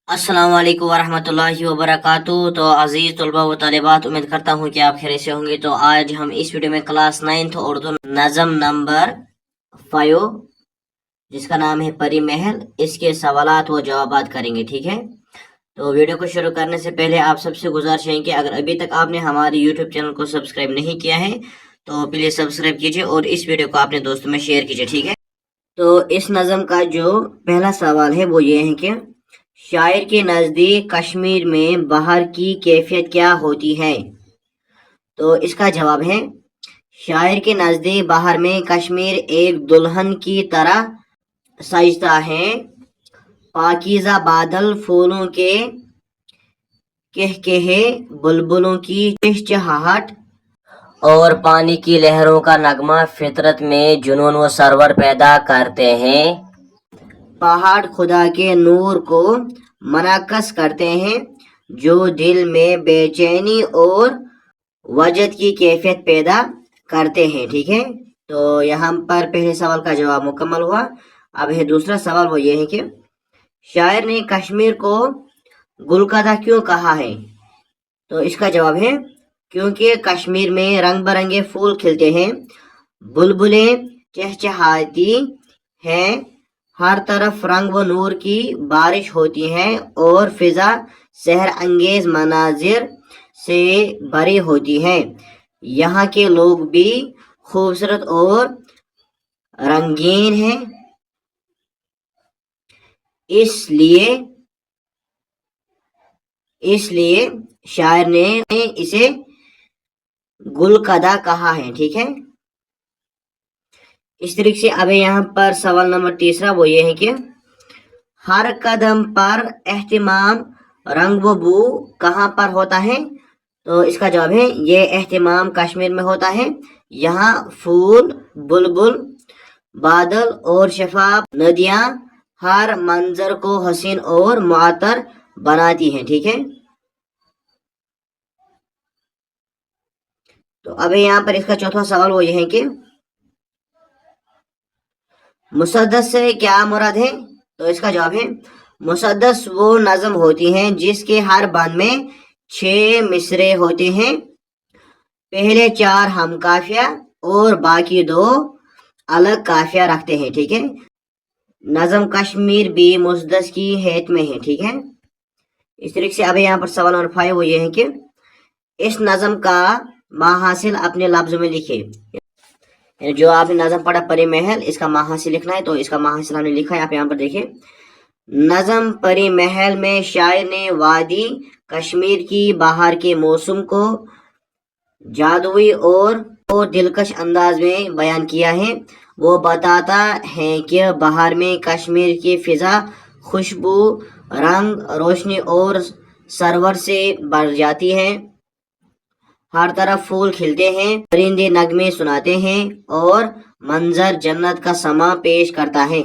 अस्सलाम वालेकुम वरहमतुल्लाहि वबरकातुहू। तो अजीज़ तलबा व तालिबात, उम्मीद करता हूँ कि आप खैरियत से होंगे। तो आज हम इस वीडियो में क्लास 9th उर्दू नज़म नंबर 5 जिसका नाम है परी महल, इसके सवालात व जवाबात करेंगे। ठीक है, तो वीडियो को शुरू करने से पहले आप सबसे गुजारिश है कि अगर अभी तक आपने हमारे यूट्यूब चैनल को सब्सक्राइब नहीं किया है तो प्लीज़ सब्सक्राइब कीजिए और इस वीडियो को अपने दोस्तों में शेयर कीजिए। ठीक है, तो इस नज़म का जो पहला सवाल है वो ये है कि शायर के नज़दीक कश्मीर में बाहर की कैफियत क्या होती है। तो इसका जवाब है, शायर के नज़दीक बाहर में कश्मीर एक दुल्हन की तरह सजता है। पाकीज़ा बादल, फूलों के कहकहे, बुलबुलों की चहचहाहट और पानी की लहरों का नगमा फितरत में जुनून व सरवर पैदा करते हैं। पहाड़ खुदा के नूर को मनाकस करते हैं जो दिल में बेचैनी और वजद की कैफियत पैदा करते हैं। ठीक है, तो यहाँ पर पहले सवाल का जवाब मुकम्मल हुआ। अब है दूसरा सवाल, वो ये है कि शायर ने कश्मीर को गुलकदा क्यों कहा है। तो इसका जवाब है, क्योंकि कश्मीर में रंग बिरंगे फूल खिलते हैं, बुलबुलें चहचहाती हैं, हर तरफ रंग व नूर की बारिश होती है और फिजा सहर अंगेज मनाजिर से भरी होती है। यहाँ के लोग भी खूबसूरत और रंगीन हैं, इसलिए शायर ने इसे गुलकदा कहा है। ठीक है, इस तरीके से अब यहाँ पर सवाल नंबर तीसरा, वो ये है कि हर कदम पर एहतिमाम, रंग व बू कहाँ पर होता है। तो इसका जवाब है, ये एहतिमाम कश्मीर में होता है। यहाँ फूल, बुलबुल, बादल और शफाफ नदियाँ हर मंजर को हसीन और मुअत्तर बनाती हैं। ठीक है, तो अब यहाँ पर इसका चौथा सवाल वो ये है कि मुसद्दस से क्या मुराद है। तो इसका जवाब है, मुसद्दस वो नज़म होती हैं जिसके हर बंद में 6 मिसरे होते हैं। पहले 4 हम काफिया और बाकी 2 अलग काफिया रखते हैं। ठीक है, नज़म कश्मीर भी मुसद्दस की हैत में है। ठीक है, इस तरीके से अब यहाँ पर सवाल नंबर 5 वो ये है कि इस नज़म का माहासिल अपने लफ्ज़ों में लिखे। जो आपने नज़म पढ़ा परी महल, इसका माहासिल लिखना है। तो इसका माहासिल हमने लिखा है, आप यहाँ पर देखिए। नज़म परी महल में शायर ने वादी कश्मीर की बाहर के मौसम को जादुई और दिलकश अंदाज में बयान किया है। वो बताता है कि बाहर में कश्मीर की फिजा खुशबू, रंग, रोशनी और सरवर से भर जाती है। हर तरफ फूल खिलते हैं, परिंदे नगमे सुनाते हैं और मंजर जन्नत का समा पेश करता है।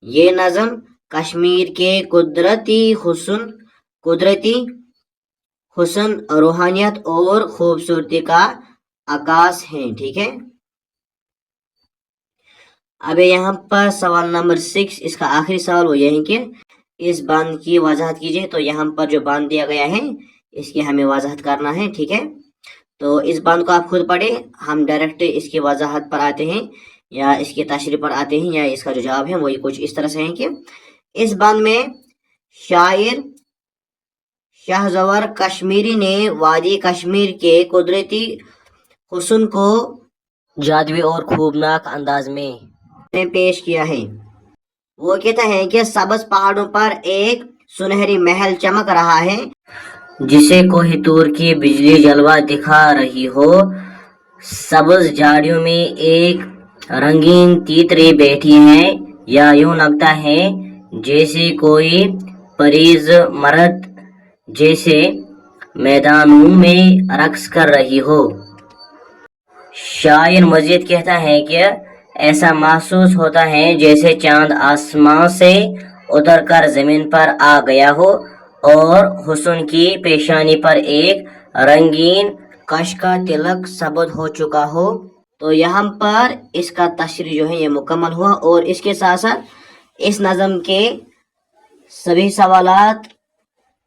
ये नज़म कश्मीर के कुदरती हुस्न, रूहानियत और खूबसूरती का आकाश है। ठीक है, अब यहाँ पर सवाल नंबर 6, इसका आखिरी सवाल वो ये है कि इस बांध की वजाहत कीजिए। तो यहाँ पर जो बांध दिया गया है इसकी हमें वजाहत करना है। ठीक है, तो इस बांध को आप खुद पढ़े, हम डायरेक्ट इसकी वजाहत पर आते हैं या इसकी तशरीह पर आते हैं, या इसका जो जवाब है वही कुछ इस तरह से है कि इस बांध में शायर शाहजवर कश्मीरी ने वादी कश्मीर के कुदरती हुस्न को जादुई और खूबनाक अंदाज में पेश किया है। वो कहता है कि सब्ज पहाड़ों पर एक सुनहरी महल चमक रहा है जिसे कोहिनूर की बिजली जलवा दिखा रही हो। सब्ज झाड़ियों में एक रंगीन तीतरी बैठी है, या यूं लगता है जैसे कोई परीज मर्द जैसे मैदानों में रक्स कर रही हो। शायर मजीद कहता है कि ऐसा महसूस होता है जैसे चांद आसमां से उतरकर जमीन पर आ गया हो और हुस्न की पेशानी पर एक रंगीन कश का तिलक सबद हो चुका हो। तो यहाँ पर इसका तशरीह जो है ये मुकम्मल हुआ, और इसके साथ साथ इस नज़म के सभी सवालात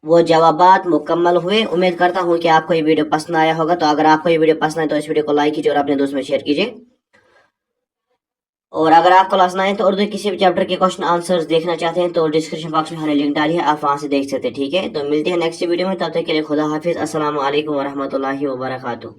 वो जवाबात मुकम्मल हुए। उम्मीद करता हूँ कि आपको ये वीडियो पसंद आया होगा। तो अगर आपको ये वीडियो पसंद आए तो इस वीडियो को लाइक कीजिए और अपने दोस्त में शेयर कीजिए। और अगर आपको क्लास 9 तो उर्दू किसी भी चैप्टर के क्वेश्चन आंसर्स देखना चाहते हैं तो डिस्क्रिप्शन बॉक्स में हमने लिंक डाली है, आप वहां से देख सकते हैं। ठीक है, तो मिलते हैं नेक्स्ट वीडियो में, तब तक के लिए खुदा हाफिज। अस्सलाम वालेकुम वरहमतुल्लाहि वबरकातुहू।